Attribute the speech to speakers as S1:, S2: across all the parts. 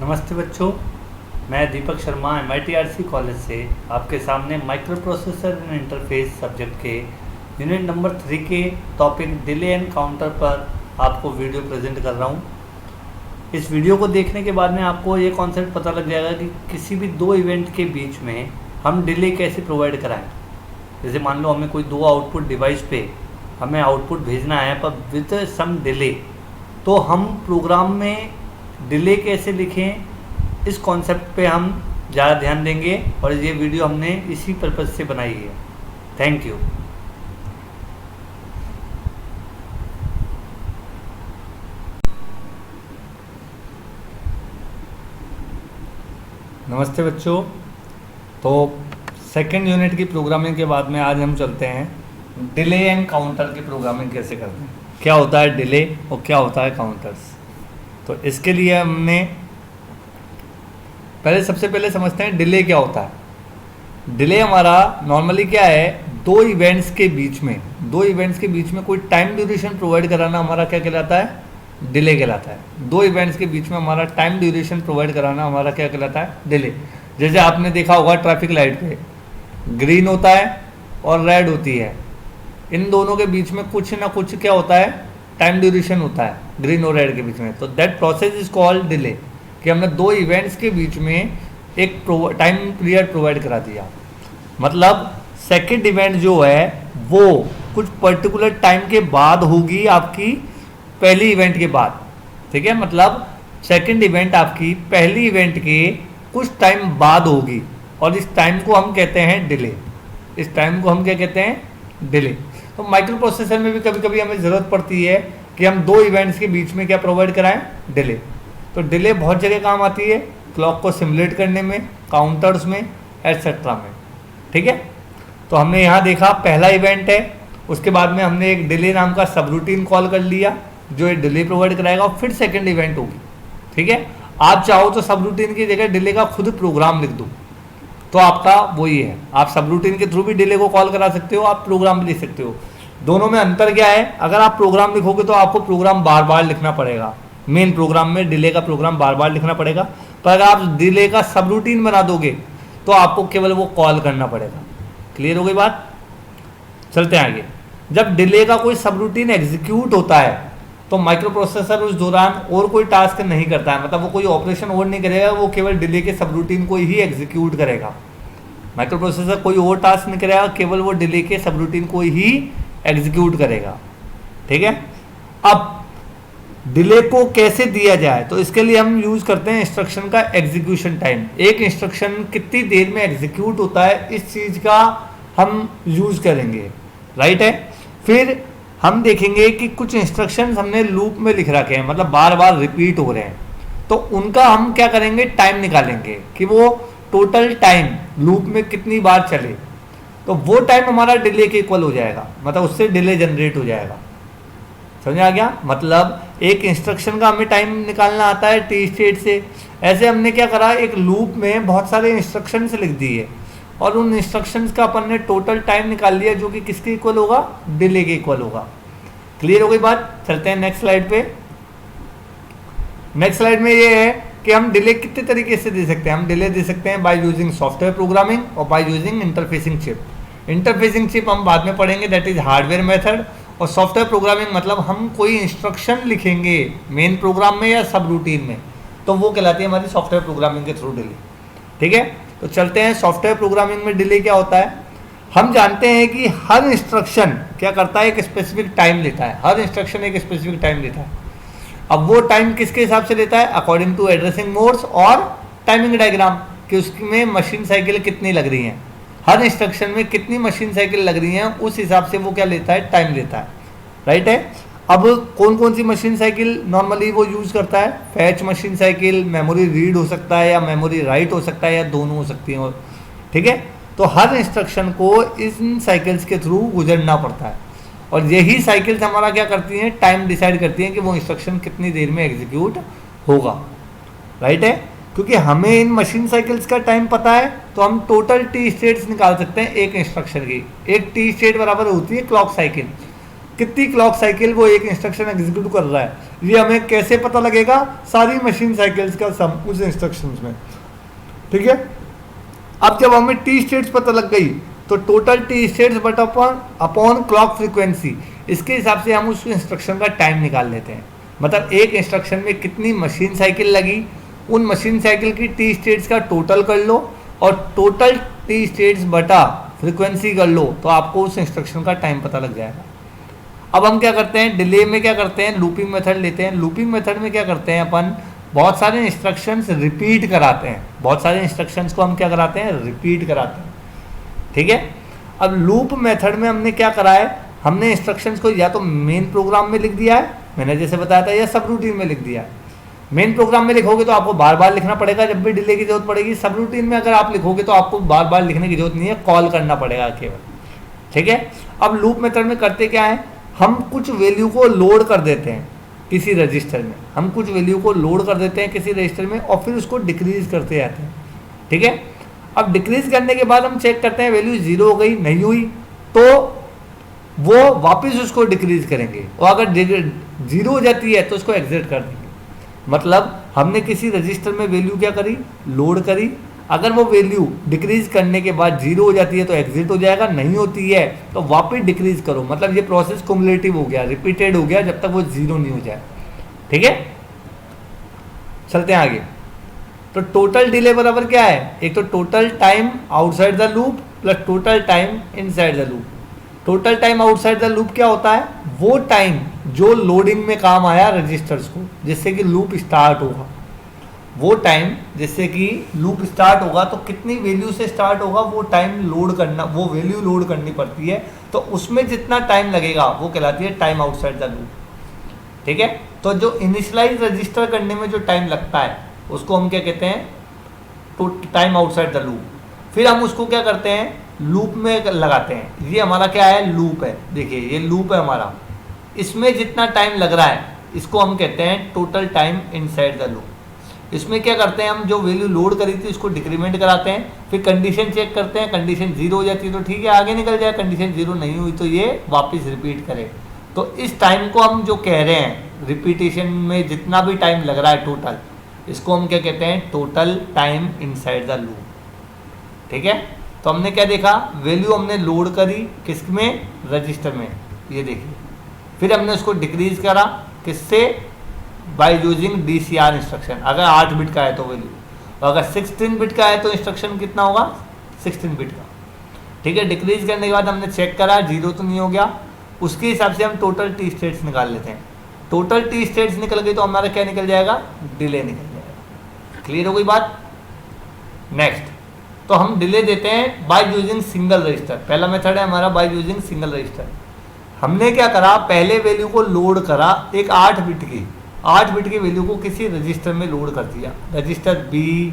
S1: नमस्ते बच्चों, मैं दीपक शर्मा MITRC कॉलेज से आपके सामने micro processor and interface subject के यूनिट नंबर 3 के टॉपिक डिले एंड काउंटर पर आपको वीडियो प्रेजेंट कर रहा हूँ। इस वीडियो को देखने के बाद में आपको ये कॉन्सेप्ट पता लग जाएगा कि किसी भी दो इवेंट के बीच में हम डिले कैसे प्रोवाइड कराएं। जैसे मान लो हमें कोई दो आउटपुट डिवाइस पे हमें आउटपुट भेजना है पर विद सम डिले, तो हम प्रोग्राम में डिले कैसे लिखें, इस कॉन्सेप्ट पे हम ज़्यादा ध्यान देंगे और ये वीडियो हमने इसी पर्पज़ से बनाई है। Thank you. नमस्ते बच्चों, तो सेकंड यूनिट की प्रोग्रामिंग के बाद में आज हम चलते हैं डिले एंड काउंटर की प्रोग्रामिंग कैसे करते हैं, क्या होता है डिले और क्या होता है काउंटर्स। तो इसके लिए हमने सबसे पहले समझते हैं डिले क्या होता है। डिले हमारा नॉर्मली क्या है, दो इवेंट्स के बीच में कोई टाइम ड्यूरेशन प्रोवाइड कराना हमारा क्या कहलाता है, डिले कहलाता है। दो इवेंट्स के बीच में हमारा टाइम ड्यूरेशन प्रोवाइड कराना हमारा क्या कहलाता है, डिले। जैसे आपने देखा होगा ट्रैफिक लाइट पे ग्रीन होता है और रेड होती है, इन दोनों के बीच में कुछ ना कुछ क्या होता है, टाइम ड्यूरेशन होता है ग्रीन और रेड के बीच में। तो that process is called delay, कि हमने दो इवेंट्स के बीच में एक टाइम पीरियड प्रोवाइड करा दिया। मतलब सेकंड इवेंट जो है वो कुछ पर्टिकुलर टाइम के बाद होगी आपकी पहली इवेंट के बाद, ठीक है। मतलब सेकंड इवेंट आपकी पहली इवेंट के कुछ टाइम बाद होगी और इस टाइम को हम कहते हैं डिले। इस टाइम को हम क्या कहते हैं, डिले। तो माइक्रो प्रोसेसर में भी कभी कभी हमें ज़रूरत पड़ती है कि हम दो इवेंट्स के बीच में क्या प्रोवाइड कराएं, डिले। तो डिले बहुत जगह काम आती है, क्लॉक को सिमुलेट करने में, काउंटर्स में, एटसेट्रा में, ठीक है। तो हमने यहाँ देखा पहला इवेंट है, उसके बाद में हमने एक डिले नाम का सब रूटीन कॉल कर लिया जो ये डिले प्रोवाइड कराएगा और फिर सेकेंड इवेंट होगी, ठीक है। आप चाहो तो सब रूटीन की जगह डिले का खुद प्रोग्राम लिख दो तो आपका वही है। आप सब रूटीन के थ्रू भी डिले को कॉल करा सकते हो, आप प्रोग्राम भी लिख सकते हो। दोनों में अंतर क्या है, अगर आप प्रोग्राम लिखोगे तो आपको प्रोग्राम बार बार लिखना पड़ेगा, मेन प्रोग्राम में डिले का प्रोग्राम बार बार लिखना पड़ेगा। पर अगर आप डिले का सब रूटीन बना दोगे तो आपको केवल वो कॉल करना पड़ेगा। क्लियर हो गई बात, चलते हैं आगे। जब डिले का कोई सब रूटीन एग्जीक्यूट होता है तो माइक्रो प्रोसेसर उस दौरान और कोई टास्क नहीं करता है, मतलब वो कोई ऑपरेशन और नहीं करेगा, वो केवल डिले के सब रूटीन को ही एग्जीक्यूट करेगा। माइक्रो प्रोसेसर कोई और टास्क नहीं करेगा, केवल वो डिले के सब रूटीन को ही एग्जीक्यूट करेगा, ठीक है। अब डिले को कैसे दिया जाए, तो इसके लिए हम यूज करते हैं इंस्ट्रक्शन का एग्जीक्यूशन टाइम। एक इंस्ट्रक्शन कितनी देर में एग्जीक्यूट होता है, इस चीज का हम यूज करेंगे, राइट है। फिर हम देखेंगे कि कुछ इंस्ट्रक्शंस हमने लूप में लिख रखे हैं, मतलब बार बार रिपीट हो रहे हैं, तो उनका हम क्या करेंगे, टाइम निकालेंगे कि वो टोटल टाइम लूप में कितनी बार चले, तो वो टाइम हमारा डिले के इक्वल हो जाएगा, मतलब उससे डिले जनरेट हो जाएगा। समझ आ गया। मतलब एक इंस्ट्रक्शन का हमें टाइम निकालना आता है टी स्टेट से। ऐसे हमने क्या करा, एक लूप में बहुत सारे इंस्ट्रक्शंस लिख दिए और उन इंस्ट्रक्शंस का अपन ने टोटल टाइम निकाल लिया जो कि किसके इक्वल होगा, डिले के इक्वल होगा। क्लियर हो गई बात, चलते हैं नेक्स्ट स्लाइड पे। नेक्स्ट स्लाइड में ये है कि हम डिले कितने तरीके से दे सकते हैं। हम डिले दे सकते हैं बाय यूजिंग सॉफ्टवेयर प्रोग्रामिंग और by using interfacing chip. Interfacing chip हम बाद में पढ़ेंगे, दैट इज हार्डवेयर मेथड। और सॉफ्टवेयर प्रोग्रामिंग मतलब हम कोई इंस्ट्रक्शन लिखेंगे मेन प्रोग्राम में या सब रूटीन में, तो वो कहलाती है हमारी सॉफ्टवेयर प्रोग्रामिंग के थ्रू डिले, ठीक है। तो चलते हैं सॉफ्टवेयर प्रोग्रामिंग में डिले क्या होता है। हम जानते हैं कि हर इंस्ट्रक्शन क्या करता है, एक स्पेसिफिक टाइम लेता है। हर इंस्ट्रक्शन एक स्पेसिफिक टाइम लेता है। अब वो टाइम किसके हिसाब से लेता है, अकॉर्डिंग टू एड्रेसिंग मोड्स और टाइमिंग डायग्राम, कि उसमें मशीन साइकिल कितनी लग रही हैं, हर इंस्ट्रक्शन में कितनी मशीन साइकिल लग रही हैं, उस हिसाब से वो क्या लेता है, टाइम लेता है, राइट है। अब कौन कौन सी मशीन साइकिल नॉर्मली वो यूज करता है, fetch machine cycle, memory read हो सकता है या मेमोरी राइट हो सकता है या दोनों हो सकती हैं, ठीक है। तो हर इंस्ट्रक्शन को इन साइकिल्स के थ्रू गुजरना पड़ता है और यही साइकिल्स हमारा क्या करती हैं, टाइम डिसाइड करती हैं कि वो इंस्ट्रक्शन कितनी देर में एग्जीक्यूट होगा, राइट है। क्योंकि हमें इन मशीन साइकिल्स का टाइम पता है तो हम टोटल टी स्टेट्स निकाल सकते हैं एक इंस्ट्रक्शन की। एक टी स्टेट बराबर होती है क्लॉक साइकिल। कितनी क्लॉक साइकिल वो एक इंस्ट्रक्शन एग्जीक्यूट कर रहा है, ये हमें कैसे पता लगेगा, सारी मशीन साइकिल्स का सम उस इंस्ट्रक्शंस में। ठीक है, अब जब हमें टी स्टेट्स पता लग गई तो total T states but upon clock frequency, इसके हिसाब से हम उस इंस्ट्रक्शन का टाइम निकाल लेते हैं। मतलब एक इंस्ट्रक्शन में कितनी मशीन साइकिल लगी, उन मशीन साइकिल की टी स्टेट्स का टोटल कर लो और टोटल टी स्टेट्स बटा फ्रीक्वेंसी कर लो, तो आपको उस इंस्ट्रक्शन का टाइम पता लग जाएगा। अब हम क्या करते हैं, डिले में क्या करते हैं, लूपिंग मेथड लेते हैं। लूपिंग मेथड में क्या करते हैं अपन, बहुत सारे इंस्ट्रक्शंस रिपीट कराते हैं, बहुत सारे इंस्ट्रक्शंस को हम क्या कराते हैं, रिपीट कराते हैं। ठीक है, अब लूप मेथड में हमने क्या करा है, हमने इंस्ट्रक्शंस को या तो मेन प्रोग्राम में लिख दिया है, मैंने जैसे बताया था, या सब रूटीन में लिख दिया है। मेन प्रोग्राम में लिखोगे तो आपको बार बार लिखना पड़ेगा जब भी डिले की जरूरत पड़ेगी। सब रूटीन में अगर आप लिखोगे तो आपको बार बार लिखने की जरूरत नहीं है, कॉल करना पड़ेगा केवल। ठीक है, अब लूप मेथड में करते क्या है, हम कुछ वैल्यू को लोड कर देते हैं किसी रजिस्टर में, हम कुछ वैल्यू को लोड कर देते हैं किसी रजिस्टर में और फिर उसको डिक्रीज करते जाते हैं। ठीक है, अब डिक्रीज करने के बाद हम चेक करते हैं वैल्यू 0 हो गई, नहीं हुई तो वो वापस उसको डिक्रीज करेंगे, और अगर 0 हो जाती है तो उसको एग्जिट कर देंगे। मतलब हमने किसी रजिस्टर में वैल्यू क्या करी, लोड करी, अगर वो वैल्यू डिक्रीज करने के बाद 0 हो जाती है तो एग्जिट हो जाएगा, नहीं होती है तो वापस डिक्रीज करो। मतलब ये प्रोसेस कुमुलेटिव हो गया, रिपीटेड हो गया जब तक वो 0 नहीं हो जाए। ठीक है, चलते हैं आगे। तो टोटल डिले बराबर क्या है, एक तो total time outside the loop plus total time inside the loop. Total time outside the loop क्या होता है, वो टाइम जो लोडिंग में काम आया रजिस्टर्स को, जिससे कि लूप स्टार्ट होगा, वो टाइम जिससे कि लूप स्टार्ट होगा तो कितनी वैल्यू से स्टार्ट होगा, वो टाइम लोड करना, वो वैल्यू लोड करनी पड़ती है, तो उसमें जितना टाइम लगेगा वो कहलाती है टाइम आउटसाइड द लूप। ठीक है, तो जो इनिशियलाइज रजिस्टर करने में जो टाइम लगता है उसको हम क्या कहते हैं, तो टाइम आउटसाइड द लूप। फिर हम उसको क्या करते हैं, लूप में लगाते हैं। ये हमारा क्या है, लूप है, देखिए ये लूप है हमारा, इसमें जितना टाइम लग रहा है इसको हम कहते हैं total time inside the loop. इसमें क्या करते हैं, हम जो वैल्यू लोड करी थी उसको डिक्रीमेंट कराते हैं, फिर कंडीशन चेक करते हैं, कंडीशन 0 हो जाती है तो ठीक है आगे निकल जाए, कंडीशन 0 नहीं हुई तो ये वापस रिपीट करे। तो इस टाइम को हम जो कह रहे हैं, रिपीटेशन में जितना भी टाइम लग रहा है टोटल, इसको हम क्या कहते हैं, total time inside the loop. ठीक है, तो हमने क्या देखा, वैल्यू हमने लोड करी किस में, रजिस्टर में, ये देखिए, फिर हमने उसको डिक्रीज करा किससे, बाय यूजिंग DCR इंस्ट्रक्शन। अगर 8 बिट का है तो वैल्यू, और अगर 16 बिट का है तो इंस्ट्रक्शन कितना होगा, 16 बिट का। ठीक है, डिक्रीज करने के बाद हमने चेक करा 0 तो नहीं हो गया, उसके हिसाब से हम टोटल टी स्टेट्स निकाल लेते हैं। टोटल टी स्टेट्स निकल गई तो हमारा क्या निकल जाएगा, डिले निकल जाएगा। क्लियर हो गई बात। नेक्स्ट, तो हम डिले देते हैं बाय यूजिंग सिंगल रजिस्टर। पहला मेथड है हमारा बाय यूजिंग सिंगल रजिस्टर। हमने क्या करा, पहले वैल्यू को लोड करा, एक 8 बिट की वैल्यू को किसी रजिस्टर में लोड कर दिया, register B,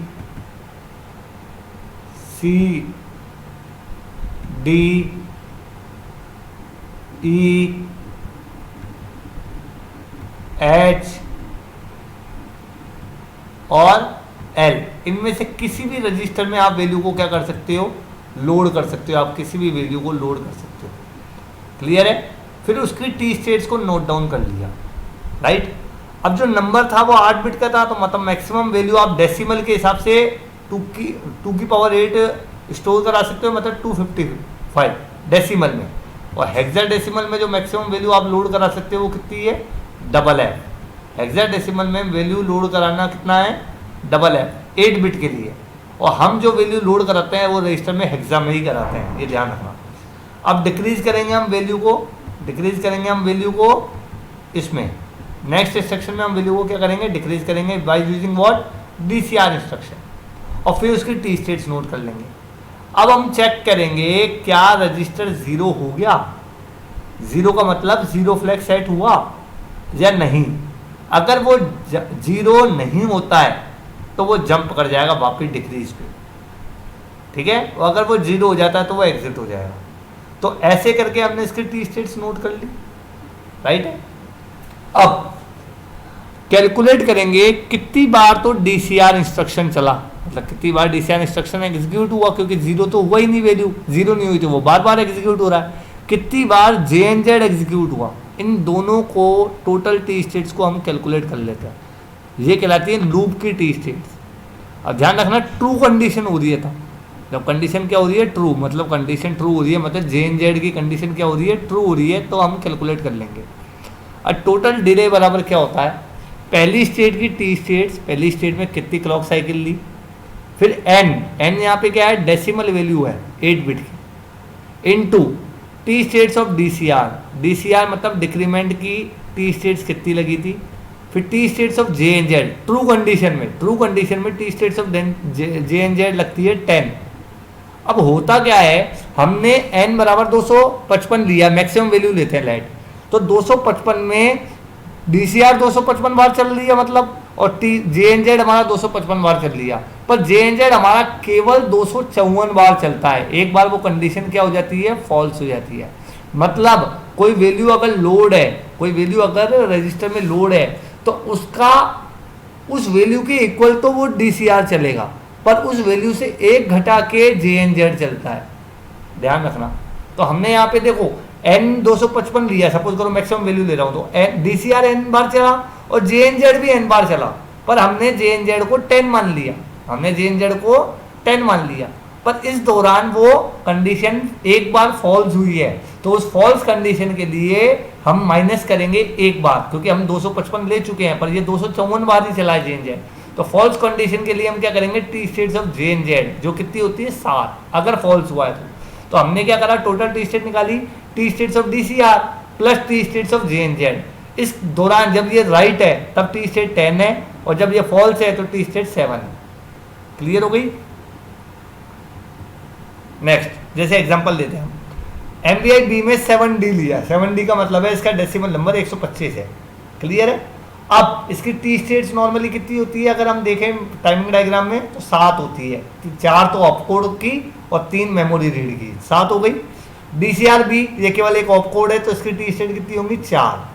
S1: C, D, E, H और L। इनमें से किसी भी रजिस्टर में आप वैल्यू को क्या कर सकते हो, लोड कर सकते हो, आप किसी भी वैल्यू को लोड कर सकते हो। क्लियर है। फिर उसकी टी स्टेट्स को नोट डाउन कर लिया, राइट। अब जो नंबर था वो 8 बिट का था, तो मतलब मैक्सिमम वैल्यू आप डेसिमल के हिसाब से 2 की पावर 8 स्टोर करा सकते हो, मतलब 255 डेसिमल में। और हेक्साडेसिमल में जो मैक्सिमम वैल्यू आप लोड करा सकते हो वो कितनी है, डबल है। हेक्साडेसिमल में वैल्यू लोड कराना कितना है, डबल है, 8 बिट के लिए। और हम जो वैल्यू लोड कराते हैं वो रजिस्टर में हेक्सा में ही कराते हैं, ये ध्यान रखना। अब डिक्रीज करेंगे हम वैल्यू को, इसमें नेक्स्ट इंस्ट्रक्शन में हम वैल्यू को क्या करेंगे, डिक्रीज करेंगे by using what, DCR instruction. और फिर उसकी टी स्टेट्स नोट कर लेंगे। अब हम चेक करेंगे क्या रजिस्टर 0 हो गया, 0 का मतलब 0 फ्लैग सेट हुआ या नहीं। अगर वो 0 नहीं होता है तो वो जंप कर जाएगा वापस डिक्रीज पे, ठीक है। और अगर वो 0 हो जाता है तो वो एग्जिट हो जाएगा। तो ऐसे करके हमने इसकी टी स्टेट्स नोट कर ली, राइट है। अब कैलकुलेट करेंगे कितनी बार तो DCR इंस्ट्रक्शन चला, मतलब कितनी बार DCR इंस्ट्रक्शन एग्जीक्यूट हुआ, क्योंकि 0 तो हुआ ही नहीं, वैल्यू 0 नहीं हुई तो वो बार बार एग्जीक्यूट हो रहा है। कितनी बार जे एन जेड एग्जीक्यूट हुआ, इन दोनों को टोटल टी स्टेट्स को हम कैलकुलेट कर लेते हैं। ये कहलाती है लूप की टी स्टेट्स। अब ध्यान रखना ट्रू कंडीशन हो रही है था, जब कंडीशन क्या हो रही है ट्रू, मतलब कंडीशन ट्रू हो रही है, मतलब जे एन जेड की कंडीशन क्या हो रही है ट्रू हो रही है, तो हम कैलकुलेट कर लेंगे। और टोटल डिले बराबर क्या होता है, पहली स्टेट की टी स्टेट्स, पहली स्टेट में कितनी क्लॉक साइकिल ली, फिर एन यहाँ पे क्या है डेसिमल वैल्यू है 8 बिट की, into T states of DCR मतलब डिक्रीमेंट की टी स्टेट्स कितनी लगी थी, फिर T states of J N Z true condition में T states of J N Z लगती है 10। अब होता क्या है, हमने n बराबर 255 लिया, मैक्सिमम वैल्यू लेते हैं लाइट, तो 255 में डीसीआर 255 बार चल रही है मतलब, और जे एन जेड हमारा 255 बार चल लिया, पर जे एन जेड हमारा केवल 254 बार चलता है। एक बार वो कंडीशन क्या हो जाती है फॉल्स हो जाती है। मतलब कोई वैल्यू अगर लोड है, कोई वैल्यू अगर रजिस्टर में लोड है, तो उसका उस वैल्यू के इक्वल तो वो डीसीआर चलेगा, पर उस वैल्यू से एक घटा के जे एन जेड चलता है, ध्यान रखना। तो हमने यहाँ पे देखो n 255 लिया, सपोज करो मैक्सिमम वैल्यू ले रहा हूँ, तो डीसीआर n बार चला और जे एन जेड भी n बार चला, पर हमने जे एन जेड को 10 मान लिया, पर इस दौरान वो कंडीशन एक बार फॉल्स हुई है, तो उस फॉल्स कंडीशन के लिए हम माइनस करेंगे एक बार, क्योंकि हम 255 ले चुके हैं, पर ये 254 बार ही चला है जे एन जेड। तो फॉल्स कंडीशन के लिए हम क्या करेंगे, T states of J N Z जो कितनी होती है 7, अगर फॉल्स हुआ है तो हमने क्या करा, टोटल टी स्टेट निकाली, T states of DCR plus T states of J N Z. इस दौरान जब ये राइट है तब टी स्टेट 10 है, और जब ये फॉल्स है तो टी स्टेट 7 है। क्लियर हो गई। नेक्स्ट जैसे एग्जांपल लेते हैं हम, एमबीआई बी में 7D लिया, 7D का मतलब है इसका डेसिमल नंबर 125 है। क्लियर है। अब इसकी टी स्टेट्स नॉर्मली कितनी होती है, अगर हम देखें टाइमिंग डायग्राम में तो 7 होती है, 4 तो ऑपकोड की और 3 मेमोरी रीड की, 7 हो गई। डीसीआर भी ये केवल एक ऑपकोड है, तो इसकी टी स्टेट कितनी होंगी 4।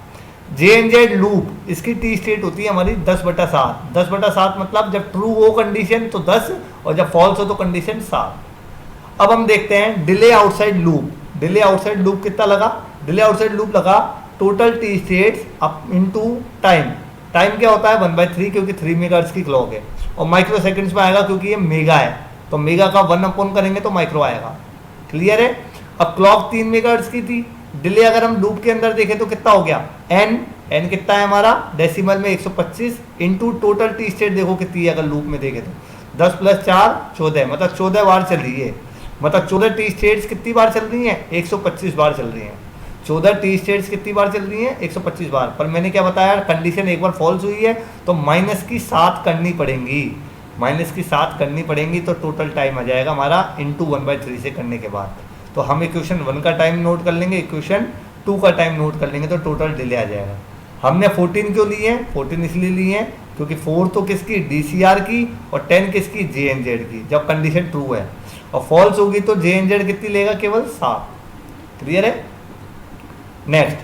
S1: जे एन जेड लूप इसकी टी स्टेट होती है हमारी 10/7, 10/7 मतलब जब ट्रू हो कंडीशन तो 10 और जब फॉल्स हो तो कंडीशन 7। अब हम देखते हैं delay outside loop, delay outside loop कितना लगा, डिले आउटसाइड लूप लगा total T states up into time, time क्या होता है 1/3 क्योंकि 3 मेगाहर्ट्ज की क्लॉक है, और माइक्रो सेकंड्स में आएगा क्योंकि ये मेगा है, तो मेगा का 1 अपॉन करेंगे तो माइक्रो आएगा। क्लियर है। अब क्लॉक 3 मेगाहर्ट्ज की थी, डिले अगर हम लूप के अंदर देखें तो कितना हो गया n कितना है हमारा डेसिमल में 125 इंटू टोटल टी स्टेट देखो कितनी है, अगर लूप में देखें तो 10 + 4 14, मतलब 14 बार चल रही है, मतलब 14 टी स्टेट्स कितनी बार चल रही हैं 125 बार चल रही हैं। 14 टी स्टेट्स कितनी बार चल रही हैं 125 बार, पर मैंने क्या बताया कंडीशन एक बार फॉल्स हुई है तो -7 करनी पड़ेंगी, -7 करनी पड़ेंगी, तो टोटल टाइम आ जाएगा हमारा इंटू 1/3 से करने के बाद। तो हम इक्वेशन 1 का टाइम नोट कर लेंगे, इक्वेशन 2 का टाइम नोट कर लेंगे, तो टोटल डिले आ जाएगा। हमने 14 क्यों लिए हैं, 14 इसलिए लिए हैं क्योंकि 4 तो किसकी डीसीआर की और 10 किसकी जे एन जेड की, जब कंडीशन ट्रू है, और फॉल्स होगी तो जे एन जेड कितनी लेगा केवल 7। क्लियर है। नेक्स्ट,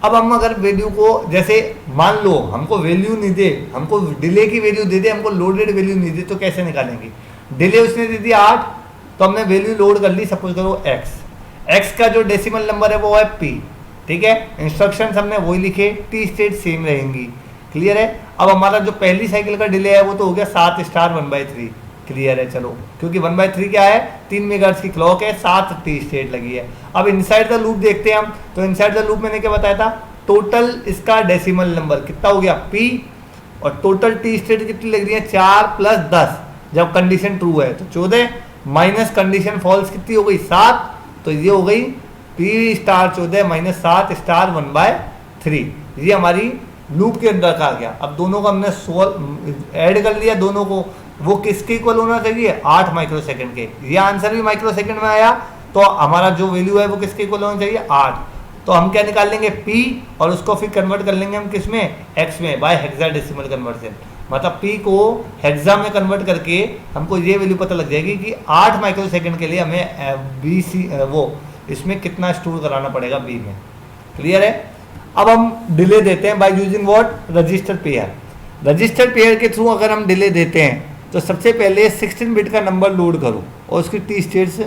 S1: अब हम अगर वैल्यू को जैसे मान लो हमको वैल्यू नहीं दे, हमको डिले की वैल्यू दे दे, हमको लोडेड वैल्यू नहीं दे, तो कैसे निकालेंगे। डिले उसने दे दी 8, तो हमने वैल्यू लोड कर ली, सपोज करो x का जो डेसिमल नंबर है वो है p, ठीक है। इंस्ट्रक्शंस हमने वही लिखे, टी स्टेट सेम रहेंगी। क्लियर है। अब हमारा जो पहली साइकिल का डिले है वो तो हो गया 7 स्टार 1/3। क्लियर है। चलो, क्योंकि 1/3 क्या है 3 मेगाहर्ट्ज की क्लॉक है, 7 टी स्टेट लगी है। अब इनसाइड द लूप देखते हैं हम, तो इनसाइड द लूप मैंने क्या बताया था, टोटल इसका डेसिमल नंबर कितना हो गया p, और टोटल टी स्टेट कितनी लग रही है 4 + 10, जब कंडीशन ट्रू है तो 14 माइनस कंडीशन फॉल्स कितनी हो गई 7, तो ये हो गई p स्टार 14 - 7 स्टार 1/3। ये हमारी लूप के अंदर का आ गया। अब दोनों को हमने ऐड कर लिया, दोनों को, वो किसके इक्वल होना चाहिए 8 माइक्रो सेकंड के। ये आंसर भी माइक्रो सेकंड में आया, तो हमारा जो वैल्यू है वो किसके इक्वल होना चाहिए 8। तो हम क्या निकाल लेंगे p, और उसको फिर कन्वर्ट कर लेंगे हम किस में x में, बाय हेक्साडेसिमल कन्वर्जन। मतलब p को हेक्सा में कन्वर्ट करके हमको ये वैल्यू पता लग जाएगी कि 8 माइक्रो सेकंड के लिए हमें वो इसमें कितना स्टोर कराना पड़ेगा b में। क्लियर है। अब हम डिले देते हैं by using what, register pair. Register pair के थ्रू अगर हम डिले देते हैं तो सबसे पहले 16 बिट का नंबर लोड करो और उसकी टी स्टेट्स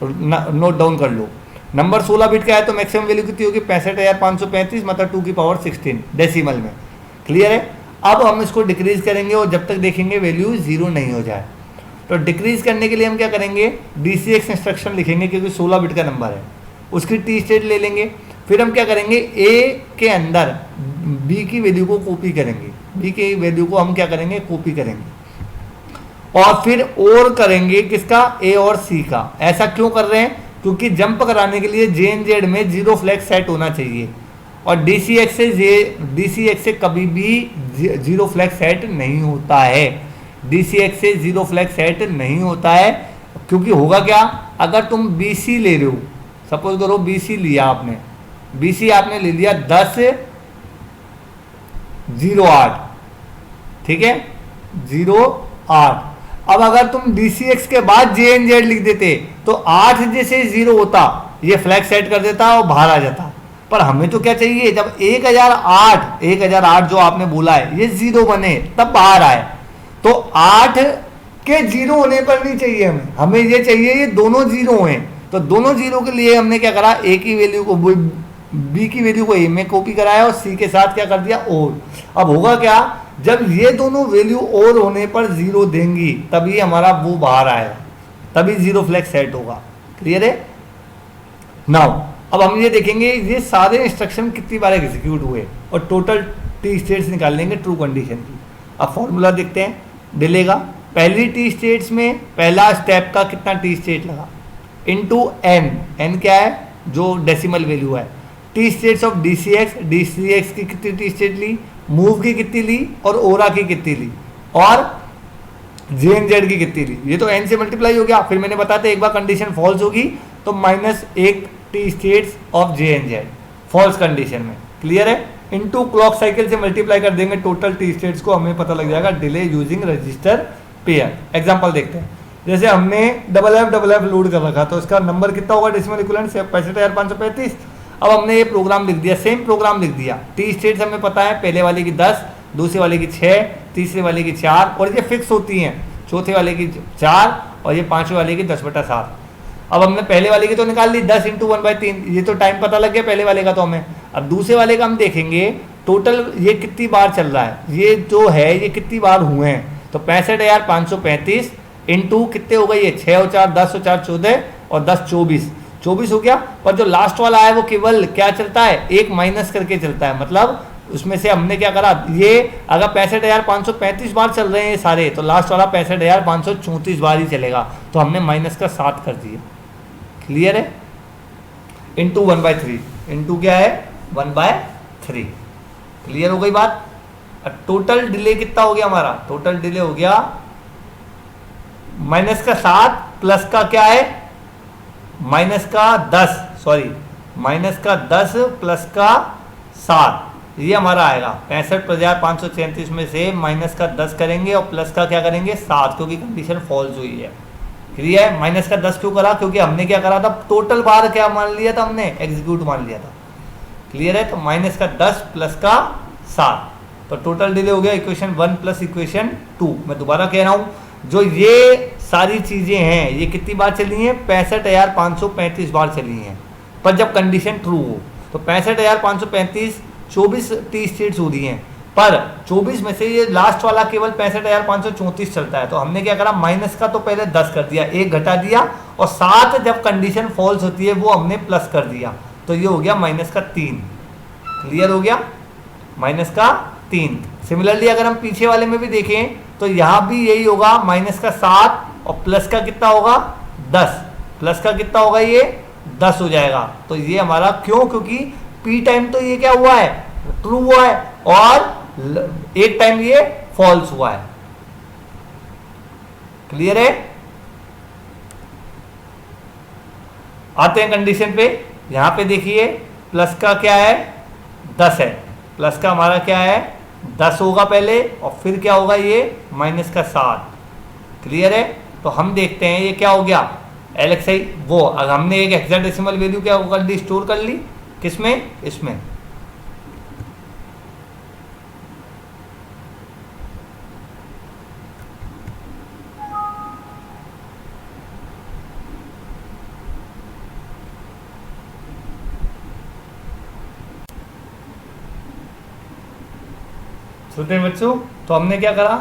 S1: नोट डाउन कर लो। नंबर 16 बिट का है तो मैक्सिमम वैल्यू कितनी होगी 65,535 मतलब 2 की पावर 16 डेसिमल में। क्लियर है। अब हम इसको डिक्रीज करेंगे और जब तक देखेंगे वैल्यू 0 नहीं हो जाए। तो डिक्रीज करने के लिए हम क्या करेंगे, DCX इंस्ट्रक्शन लिखेंगे क्योंकि 16 बिट का नंबर है, उसकी टी स्टेट ले लेंगे। फिर हम क्या करेंगे, ए के अंदर बी की वैल्यू को कॉपी करेंगे, बी की वैल्यू को हम क्या करेंगे, कॉपी करेंगे और फिर और करेंगे किसका, ए और सी का। ऐसा क्यों कर रहे हैं, क्योंकि जंप कराने के लिए JNZ में 0 फ्लैग सेट होना चाहिए और DCX से कभी भी 0 फ्लैग सेट नहीं होता है। DCX से 0 फ्लैग सेट नहीं होता है क्योंकि होगा क्या, अगर तुम BC ले रहे हो, सपोज करो BC लिया आपने, BC आपने ले लिया 1008, ठीक है 08। अब अगर तुम DCX के बाद JNZ लिख देते तो 8 जैसे 0 होता, ये फ्लैग सेट कर देता और बाहर आ जाता। पर हमें तो क्या चाहिए, जब 1008 जो आपने बोला है ये 0 बने तब बाहर आए, तो 8 के 0 होने पर नहीं चाहिए हमें ये चाहिए ये दोनों 0 हैं। तो दोनों 0 के लिए हमने क्या करा, ए की वैल्यू को बी की वैल्यू को ए में कॉपी कराया और सी के साथ क्या कर दिया, और। अब होगा क्या, जब ये दोनों वैल्यू और होने पर 0 देंगी तभी हमारा वो बाहर आएगा, तभी 0 फ्लैग सेट होगा। क्लियर है। नाउ अब हम ये देखेंगे ये सारे इंस्ट्रक्शन कितनी बार एग्जीक्यूट हुए और टोटल टी स्टेट्स निकाल लेंगे ट्रू कंडीशन की। अब फॉर्मूला देखते हैं डिले का। पहली टी स्टेट्स में पहला स्टेप का कितना टी स्टेट लगा, इनटू n क्या है, जो डेसिमल वैल्यू है। टी स्टेट्स ऑफ DCX की कितनी टी स्टेट ली, मूव की कितनी ली और ओरा की कितनी ली और JNZ की कितनी ली। ये तो n से मल्टीप्लाई हो गया। फिर मैंने बताया था एक बार कंडीशन फॉल्स होगी तो -1 T states of JNZ false condition में। क्लियर है। इनटू क्लॉक साइकिल से मल्टीप्लाई कर देंगे टोटल टी स्टेट्स को, हमें पता लग जाएगा delay using register pair. Example देखते हैं, जैसे हमने FF लोड कर रखा तो इसका नंबर कितना होगा डेसिमल इक्विवेलेंट 65,535। अब हमने ये प्रोग्राम लिख दिया, सेम प्रोग्राम लिख दिया। टी स्टेट्स हमें पता है, पहले वाले की 10, दूसरे वाले की 6, तीसरे वाले की 4 और ये फिक्स होती हैं, चौथे वाले की 4 और ये पांचवें वाले की 10/7। अब हमने पहले वाले की तो निकाल ली 10 × 1/3, ये तो टाइम पता लग गया पहले वाले का तो हमें। अब दूसरे वाले का हम देखेंगे टोटल ये कितनी बार चल रहा है, ये जो है ये कितनी बार हुए हैं। तो 65,535 इंटू कितने हो गए, ये 6 और 4 10 और 4 14 और 10 24 हो गया। पर जो लास्ट वाला है वो केवल क्या चलता है, एक माइनस करके चलता है। मतलब उसमें से हमने क्या करा, ये अगर 65,535 बार चल रहे हैं ये सारे, तो लास्ट वाला 65,534 बार ही चलेगा, तो हमने माइनस का 7 कर दिया। क्लियर है। इंटू 1/3, इंटू क्या है 1/3। क्लियर हो गई बात। अब टोटल डिले कितना हो गया हमारा, टोटल डिले हो गया माइनस का 7 प्लस का क्या है, माइनस का 10 प्लस का 7, ये हमारा आएगा 65,533 में से माइनस का 10 करेंगे और प्लस का क्या करेंगे 7, क्योंकि कंडीशन फॉल्स हुई है। क्लियर है। माइनस का 10 क्यों करा, क्योंकि हमने क्या करा था, टोटल बार क्या मान लिया था, हमने एग्जीक्यूट मान लिया था। क्लियर है। तो माइनस का 10 प्लस का 7, तो टोटल डिले हो गया इक्वेशन 1 प्लस इक्वेशन 2। मैं दोबारा कह रहा हूं, जो ये सारी चीजें हैं ये कितनी बार चली हैं, 65,535 बार चली हैं। पर जब कंडीशन ट्रू हो तो 65,535 24 टी स्टेट्स हो रही हैं, पर 24 में से ये लास्ट वाला केवल 65,534 चलता है। तो हमने क्या करा, माइनस का तो पहले 10 कर दिया, 1 घटा दिया और 7 जब कंडीशन फॉल्स होती है वो हमने प्लस कर दिया, तो ये हो गया माइनस का 3। क्लियर हो गया, माइनस का 3। सिमिलरली अगर हम पीछे वाले में भी देखें तो यहां भी यही होगा, माइनस का 7 और प्लस का कितना होगा 10, प्लस का कितना होगा ये 10 हो जाएगा। तो ये हमारा क्यों, क्योंकि पी टाइम तो ये क्या हुआ है, ट्रू हुआ है और एक टाइम ये फॉल्स हुआ है। क्लियर है। आते हैं कंडीशन पे। यहां पे देखिए प्लस का क्या है 10 है, प्लस का हमारा क्या है 10 होगा पहले और फिर क्या होगा ये माइनस का 7। क्लियर है। तो हम देखते हैं ये क्या हो गया LXI, वो अगर हमने एक हेक्साडेसिमल वैल्यू क्या कर ली, स्टोर कर ली किसमें, इसमें। छोटे बच्चों, तो हमने क्या करा,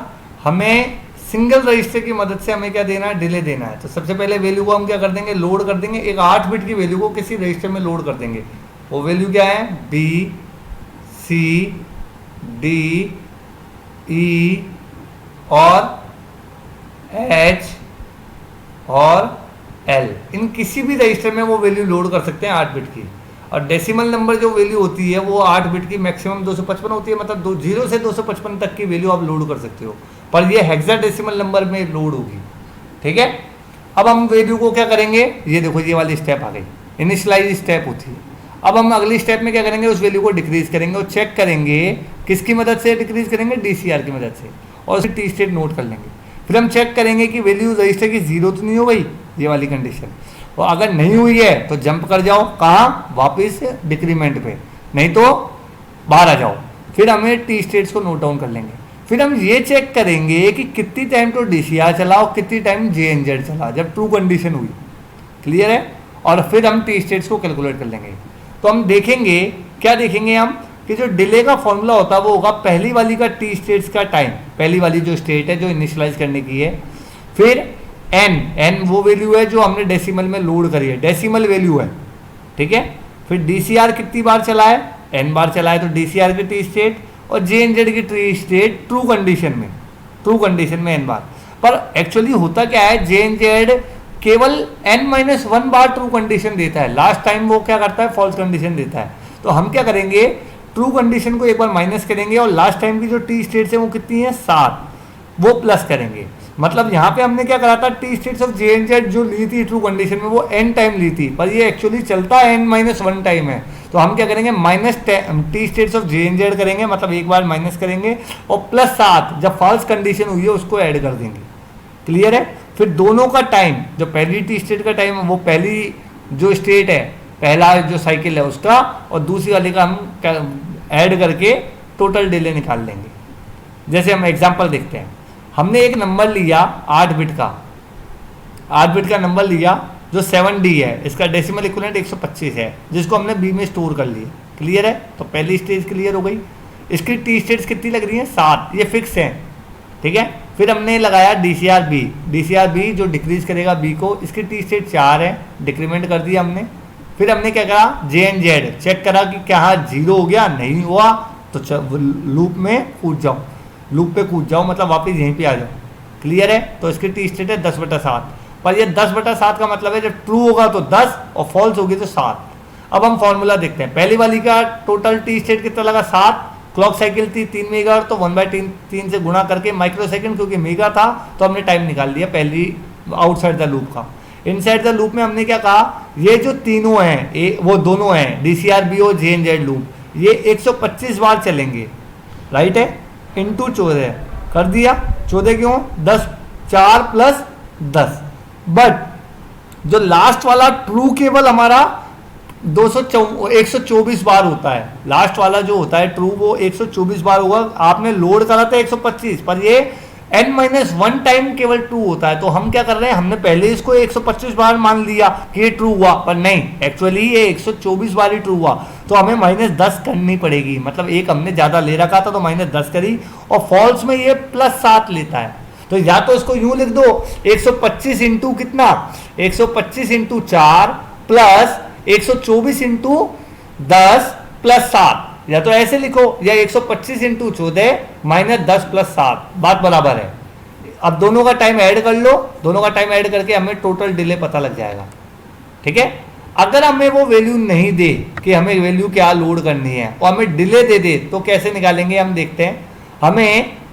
S1: हमें सिंगल रजिस्टर की मदद से हमें क्या देना है, डिले देना है। तो सबसे पहले वैल्यू को हम क्या कर देंगे, लोड कर देंगे। एक 8 बिट की वैल्यू को किसी रजिस्टर में लोड कर देंगे। वो वैल्यू क्या है, B C D E और H और L, इन किसी भी रजिस्टर में वो वैल्यू लोड कर सकते हैं 8 बिट की। और डेसिमल नंबर जो वैल्यू होती है वो 8 बिट की मैक्सिमम 255 होती है, मतलब 0 से 255 तक की वैल्यू आप लोड कर सकते हो, पर ये हेक्साडेसिमल नंबर में लोड होगी। ठीक है, अब हम वैल्यू को क्या करेंगे, ये देखो ये वाली स्टेप आ गई, इनिशियलाइज स्टेप होती है। अब हम अगली स्टेप में क्या करेंगे, उस वैल्यू को डिक्रीज करेंगे और चेक करेंगे किसकी मदद से डिक्रीज करेंगे, DCR की मदद से, और उसे टी स्टेट नोट कर लेंगे। फिर हम चेक करेंगे कि वैल्यू रजिस्टर की 0 तो नहीं हो गई, ये वाली कंडीशन, और अगर नहीं हुई है तो जंप कर जाओ, कहाँ, वापस डिक्रीमेंट पे, नहीं तो बाहर आ जाओ। फिर हमें टी स्टेट्स को नोट डाउन कर लेंगे। फिर हम ये चेक करेंगे कि कितनी टाइम तो DCR चला और कितनी टाइम JNZ चला, जब ट्रू कंडीशन हुई। क्लियर है, और फिर हम टी स्टेट्स को कैलकुलेट कर लेंगे। तो हम देखेंगे, क्या देखेंगे हम, कि जो डिले का फॉर्मूला होता है वो होगा पहली वाली का टी स्टेट्स का टाइम, पहली वाली जो स्टेट है जो इनिशियलाइज करने की है, फिर n वो वैल्यू है जो हमने डेसिमल में लोड करी है, डेसिमल वैल्यू है। ठीक है, फिर DCR कितनी बार चला है, n बार चला है, तो DCR की टी स्टेट और JNZ की टी स्टेट ट्रू कंडीशन में n बार। पर एक्चुअली होता क्या है, JNZ केवल n-1 बार ट्रू कंडीशन देता है, लास्ट टाइम वो क्या करता है, फॉल्स कंडीशन देता है। तो हम क्या करेंगे, ट्रू कंडीशन को एक बार माइनस करेंगे और लास्ट टाइम की जो टी स्टेट्स है वो कितनी है, 7, वो प्लस करेंगे। मतलब यहाँ पे हमने क्या करा था, टी स्टेट्स ऑफ JNZ जो ली थी ट्रू कंडीशन में वो n टाइम ली थी, पर ये एक्चुअली चलता n-1 टाइम है। तो हम क्या करेंगे, minus T states of JNZ करेंगे, मतलब एक बार माइनस करेंगे, और प्लस 7 जब फॉल्स कंडीशन हुई है उसको ऐड कर देंगे। क्लियर है, फिर दोनों का टाइम, जो पहली टी स्टेट का टाइम है वो पहली जो स्टेट है, पहला जो साइकिल है उसका, और दूसरी वाले का हम ऐड करके टोटल डिले निकाल लेंगे। जैसे हम एग्जांपल देखते हैं, हमने एक नंबर लिया 8 बिट का नंबर लिया जो 7D है, इसका डेसिमल इक्विवेलेंट 125 है, जिसको हमने B में स्टोर कर लिया। क्लियर है, तो पहली स्टेज क्लियर हो गई। इसकी टी स्टेट्स कितनी लग रही हैं, 7, ये फिक्स है। ठीक है, फिर हमने लगाया DCR B जो डिक्रीज करेगा B को, इसकी टी स्टेट 4 है, डिक्रीमेंट कर दिया हमने। फिर हमने क्या करा, JNZ चेक करा कि क्या 0 हो गया, नहीं हुआ तो लूप पे कूद जाओ, मतलब वापस यहीं पे आ जाओ। क्लियर है, तो इसकी टी स्टेट है 10/7, पर ये 10/7 का मतलब है जब ट्रू होगा तो 10 और फॉल्स होगी तो 7। अब हम फॉर्मूला देखते हैं, पहली वाली का टोटल टी स्टेट कितना लगा, 7, क्लॉक साइकिल थी 3 मेगा, तो 1/3 से गुणा करके माइक्रो सेकेंड, क्योंकि मेगा था तो हमने टाइम निकाल लिया पहली आउटसाइड द लूप का। इनसाइड द लूप में हमने क्या कहा, ये जो तीनों हैं वो दोनों हैं DCR B और JNZ लूप, ये 125 बार चलेंगे। राइट है, इंटू 14 कर दिया, 14 क्यों, 10, 4 + 10। बट जो लास्ट वाला ट्रू केवल हमारा 124 बार होता है, लास्ट वाला जो होता है ट्रू वो 124 बार होगा। आपने लोड करा था 125, पर ये n-1 टाइम केवल ट्रू होता है। तो हम क्या कर रहे हैं, हमने पहले इसको 125 बार मान लिया कि ये ट्रू हुआ, पर नहीं, एक्चुअली ये 124 बार ही ट्रू हुआ। तो हमें -10 करनी पड़ेगी, मतलब एक हमने ज्यादा ले रखा था तो -10 करी, और फॉल्स में ये +7 लेता है। तो या तो इसको यूं लिख दो, 125 इंटू कितना, 125 इंटू 4 प्लस 124 इंटू 10 + 7, या तो ऐसे लिखो, या 125 इंटू 14 -10 + 7, बात बराबर है। अब दोनों का टाइम ऐड कर लो, दोनों का टाइम ऐड करके हमें टोटल डिले पता लग जाएगा। ठीक है, अगर हमें वो वैल्यू नहीं दे कि हमें वैल्यू क्या लोड करनी है और हमें डिले दे दे, तो कैसे निकालेंगे हम देखते हैं।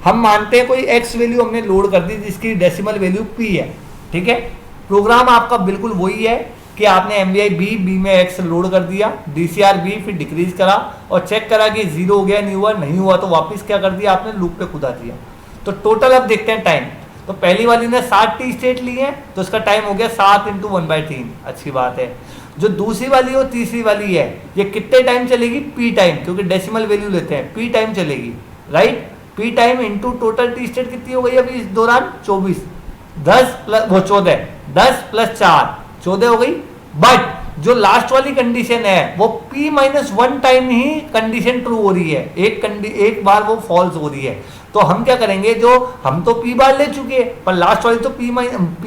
S1: हम मानते हैं कोई x वैल्यू हमने लोड कर दी जिसकी डेसिमल वैल्यू p है। ठीक है, प्रोग्राम आपका बिल्कुल वही है कि आपने MVI B में x लोड कर दिया, DCR B फिर डिक्रीज करा और चेक करा कि 0 हो गया, नहीं हुआ तो वापस क्या कर दिया आपने, लूप पे कूदा दिया। तो टोटल अब देखते हैं टाइम। तो पहली वाली ने 7 टी स्टेट ली है, तो इसका टाइम हो गया 7 × 1/3, अच्छी बात है। जो दूसरी वाली और तीसरी वाली है, ये कितने टाइम चलेगी, p टाइम, क्योंकि डेसिमल वैल्यू लेते हैं, p टाइम चलेगी। Right, p time into total T state कितनी हो गई अभी इस दौरान, 24, 10 + 4, 14 हो गई। बट जो लास्ट वाली कंडीशन है वो p माइनस 1 टाइम ही कंडीशन ट्रू हो रही है, एक बार वो फॉल्स हो रही है। तो हम क्या करेंगे, जो हम तो p बार ले चुके हैं पर लास्ट वाली तो p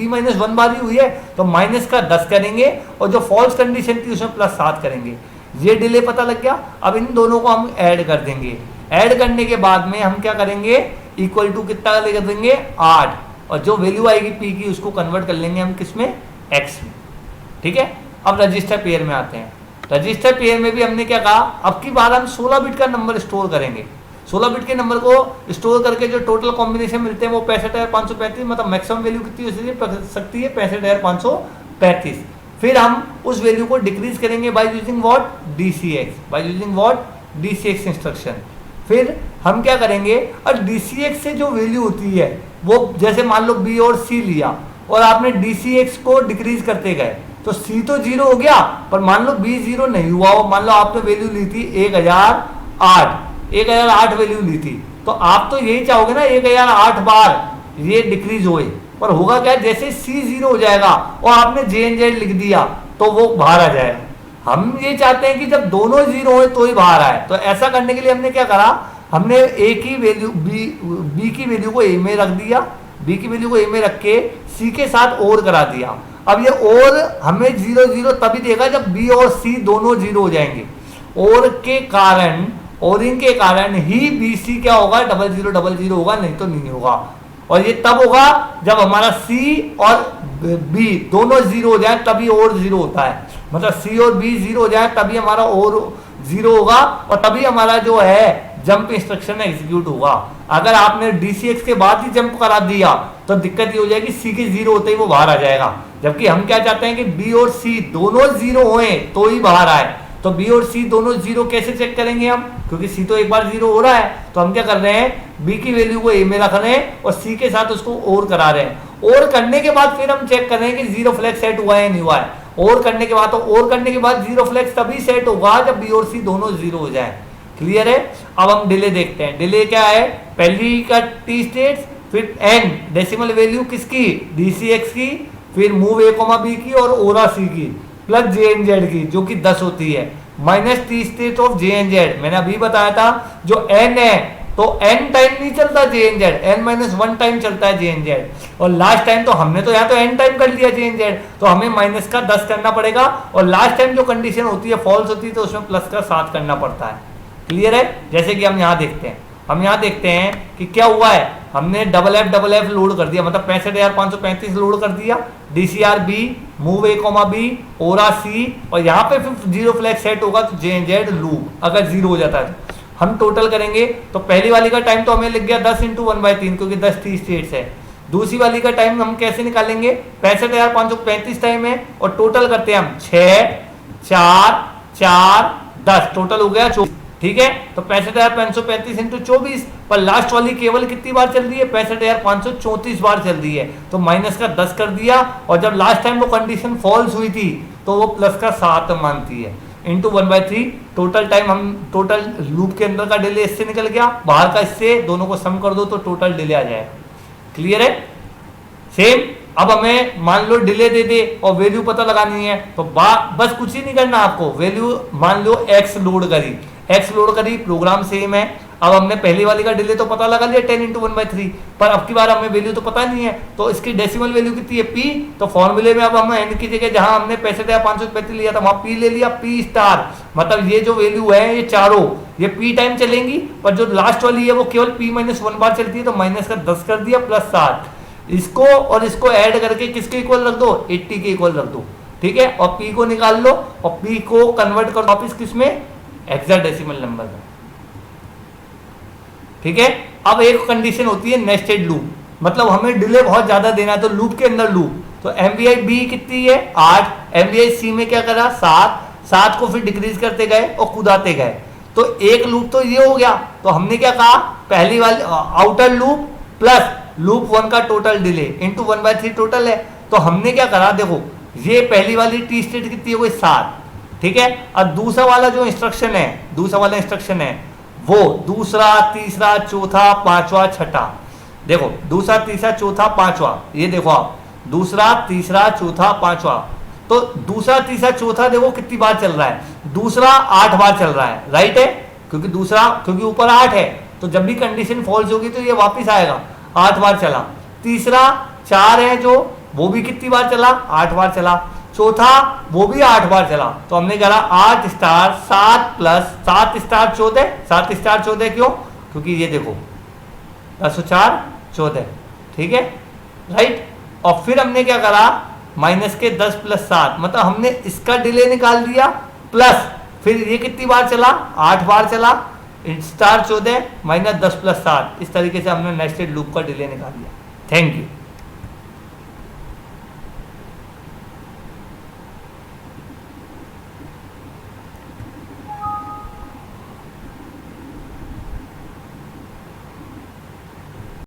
S1: माइनस 1 बार ही हुई है, तो माइनस का 10 करेंगे और जो फॉल्स कंडीशन थी उसमें प्लस 7 करेंगे। ये डिले पता लग गया। अब इन दोनों को हम ऐड कर देंगे। ऐड करने के बाद में हम क्या करेंगे, इक्वल टू कितना लेकर देंगे 8, और जो वैल्यू आएगी p की उसको कन्वर्ट कर लेंगे हम किस में, x में। ठीक है, अब रजिस्टर पेयर में आते हैं। रजिस्टर पेयर में भी हमने क्या कहा, अब की बार हम 16 बिट का नंबर स्टोर करेंगे। 16 बिट के नंबर को स्टोर करके जो टोटल कॉम्बिनेशन मिलते हैं वो 65,535, मतलब मैक्सिमम वैल्यू कितनी हो सकती है 65,535। फिर हम उस वैल्यू को डिक्रीज करेंगे by using what, DCX, by using what, DCX instruction. फिर हम क्या करेंगे, और DCX से जो वैल्यू होती है वो, जैसे मान लो B और C लिया और आपने DCX को डिक्रीज करते गए तो C तो 0 हो गया, पर मान लो B 0 नहीं हुआ हो। मान लो आपने वैल्यू ली थी 1008 वैल्यू ली थी, तो आप तो यही चाहोगे ना 1008 बार ये डिक्रीज होए, पर होगा क्या, जैसे C 0 हो जाएगा और आपने JNZ लिख दिया तो वो बाहर आ जाएगा। हम ये चाहते हैं कि जब दोनों 0 हो तो ही बाहर आए। तो ऐसा करने के लिए हमने क्या करा, हमने A की वैल्यू B की वैल्यू को A में रख दिया, B की वैल्यू को A में रख के C के साथ और करा दिया। अब ये और हमें 0 0 तभी देगा जब B और C दोनों 0 हो जाएंगे। और के कारण, और इनके कारण ही BC क्या होगा, 0000 होगा, नहीं तो नहीं होगा। और ये तब होगा जब हमारा C और B दोनों 0 हो जाए, तभी और 0 होता है। मतलब C और B 0 हो जाए तभी हमारा और 0 होगा, और तभी हमारा जो है जंप इंस्ट्रक्शन एग्जीक्यूट होगा। अगर आपने DCX के बाद ही जंप करा दिया तो दिक्कत ये हो जाएगी, C के 0 होते ही वो बाहर आ जाएगा। जबकि हम क्या चाहते हैं कि B और C दोनों 0 होए तो ही बाहर आए। तो B और C दोनों 0 कैसे चेक करेंगे हम, क्योंकि C तो एक बार 0 हो रहा है, तो हम क्या कर रहे हैं, B की वैल्यू को A में रख रहे हैं और C के साथ उसको और करा रहे हैं। और करने के बाद फिर हम चेक कर रहे हैं कि 0 फ्लैग सेट हुआ है नहीं हुआ है। और करने के बाद, तो और करने के बाद 0 फ्लैग तभी सेट होगा जब B और C दोनों 0 हो जाए। क्लियर है। अब हम डिले देखते हैं। डिले क्या है, पहली का T स्टेट्स, फिर N डेसिमल वैल्यू किसकी, DCX की, फिर मूव A, B की और ओरा C की, प्लस JNZ की जो कि 10 होती है, minus T state of JNZ। मैंने अभी बताया था जो N है तो N टाइम नहीं चलता JNZ, N माइनस 1 टाइम चलता है JNZ। और लास्ट टाइम तो हमने तो यहाँ तो N टाइम कर लिया JNZ, तो हमें माइनस का 10 करना पड़ेगा। और लास्ट टाइम जो कंडीशन होती है फॉल्स होती है तो उसमें प्लस का 7 करना पड़ता है। क्लियर है। जैसे कि हम यहाँ देखते हैं, हम यहाँ देखते हैं कि क्या हुआ है, हमने डबल एफ लोड कर दिया, मतलब 65,535 लोड कर दिया, DCR B, move A, B, aura C, और यहाँ पे फिर 0 फ्लैग सेट होगा तो JNZ लूप, अगर 0 हो जाता है तो हम टोटल करेंगे। तो पहली वाली का टाइम तो हमें लग गया 10 × 1/3 क्योंकि 10 T स्टेट्स है। दूसरी वाली का टाइम हम कैसे निकालेंगे, 65,535 टाइम है और टोटल करते हैं हम 6 4 4 10, टोटल हो गया 24। ठीक है, तो 65,535 × 24, पर लास्ट वाली केवल कितनी बार चल रही है, 65,534 बार चल रही है, तो माइनस का 10 कर दिया। और जब लास्ट टाइम वो कंडीशन फॉल्स हुई थी तो वो प्लस का 7 मानती है, इंटू 1/3। टोटल टाइम, हम टोटल लूप के अंदर का डिले इससे निकल गया, बाहर का इससे, दोनों को सम कर दो तो टोटल डिले आ जाएगा। क्लियर है। सेम अब हमें मान लो डिले दे दे और वैल्यू पता लगानी है, तो बस कुछ ही नहीं करना आपको, वैल्यू मान लो x लोड करी, प्रोग्राम सेम है। अब हमने पहली वाली का डिले तो पता लगा लिया 10 × 1/3, पर अब की बार हमें वैल्यू तो पता नहीं है, तो इसकी डेसिमल वैल्यू कितनी है p। तो फॉर्मूले में अब हम n की जगह जहां हमने 65,535 लिया था वहां p ले लिया, p स्टार, मतलब ये जो वैल्यू है ये चारों ये p टाइम चलेंगी, पर जो लास्ट वाली है वो केवल p - 1 बार चलती है, तो माइनस का 10 कर दिया प्लस 7। इसको और इसको ऐड करके किसके इक्वल रख दो, 80 के इक्वल रख दो। ठीक है, और p को निकाल लो और p को कन्वर्ट कर दो वापस किसमें, हेक्साडेसिमल नंबर में। ठीक है। अब एक कंडीशन होती है नेस्टेड लूप, मतलब हमें डिले बहुत ज्यादा देना है तो लूप के अंदर लूप, तो MVI B कितनी है 8, MVI C में क्या करा 7 को फिर डिक्रीज करते गए और कूदाते गए, तो एक लूप तो ये हो गया। तो हमने क्या कहा, पहली वाली आउटर लूप प्लस लूप 1 का टोटल डिले इंटू 1/3 टोटल है। तो हमने क्या करा, देखो ये पहली वाली टी स्टेट कितनी हो गई 7। ठीक है, और दूसरा वाला जो इंस्ट्रक्शन है, वो दूसरा, तीसरा, चौथा, पांचवा, छठा, देखो दूसरा, तीसरा, चौथा, पांचवा, ये देखो आप दूसरा, तीसरा, चौथा, पांचवा, तो दूसरा तीसरा चौथा देखो कितनी बार चल रहा है, दूसरा 8 बार चल रहा है, राइट है, क्योंकि ऊपर 8 है, तो जब भी कंडीशन फॉल्स होगी तो ये वापस आएगा, 8 बार चला। तीसरा 4 है जो, वो भी कितनी बार चला, 8 बार चला। चौथा वो भी 8 बार चला, तो हमने करा 8 स्टार 7 प्लस 7 स्टार 14, 7 स्टार 14 क्यों, क्योंकि ये देखो 10 और 4 14, ठीक है, राइट। और फिर हमने क्या करा, माइनस के 10 प्लस 7, मतलब हमने इसका डिले निकाल दिया, प्लस फिर ये कितनी बार चला, 8 बार चला, स्टार 14 माइनस 10 प्लस 7, इस तरीके से हमने नेस्टेड लूप का डिले निकाल दिया। Thank you.